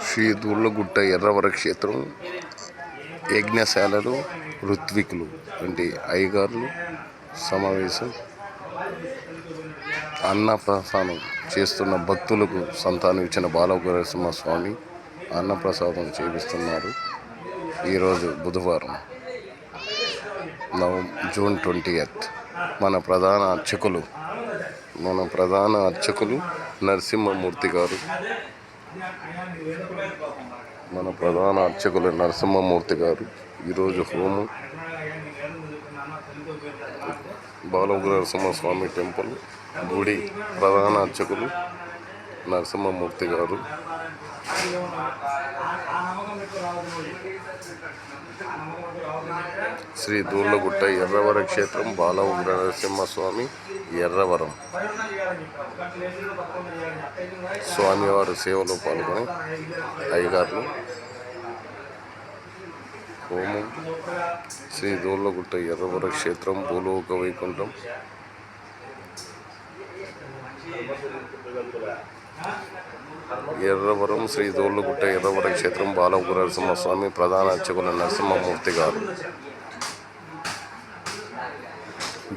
శ్రీ దూళ్ళగుట్ట ఎర్రవర క్షేత్రం యజ్ఞశాలలు ఋత్వికులు వంటి అయ్యగారులు సమావేశం అన్నప్రసాదం చేస్తున్న భక్తులకు సంతానం ఇచ్చిన బాలనరసింహస్వామి అన్నప్రసాదం చేపిస్తున్నారు. ఈరోజు బుధవారం జూన్ 20th. మన ప్రధాన అర్చకులు నరసింహమూర్తి గారు ఈరోజు హోమం బాలనరసింహస్వామి టెంపుల్ గుడి ప్రధాన అర్చకులు నరసింహమూర్తి గారు శ్రీ దూళ్ళగుట్ట ఎర్రవర క్షేత్రం బాలనరసింహస్వామి ఎర్రవరం స్వామివారి సేవలో పాల్గొని అయ్యగారులు హోమం శ్రీ దూళ్ళగుట్ట ఎర్రవర క్షేత్రం భూలోక వైకుంఠం ఎర్రవరం శ్రీ దూళ్ళగుట్ట ఎర్రవర క్షేత్రం బాలనరసింహస్వామి ప్రధాన అర్చకులు నరసింహమూర్తి గారు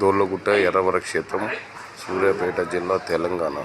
దూళ్ళగుట్ట ఎర్రవర క్షేత్రం సూర్యాపేట జిల్లా తెలంగాణ.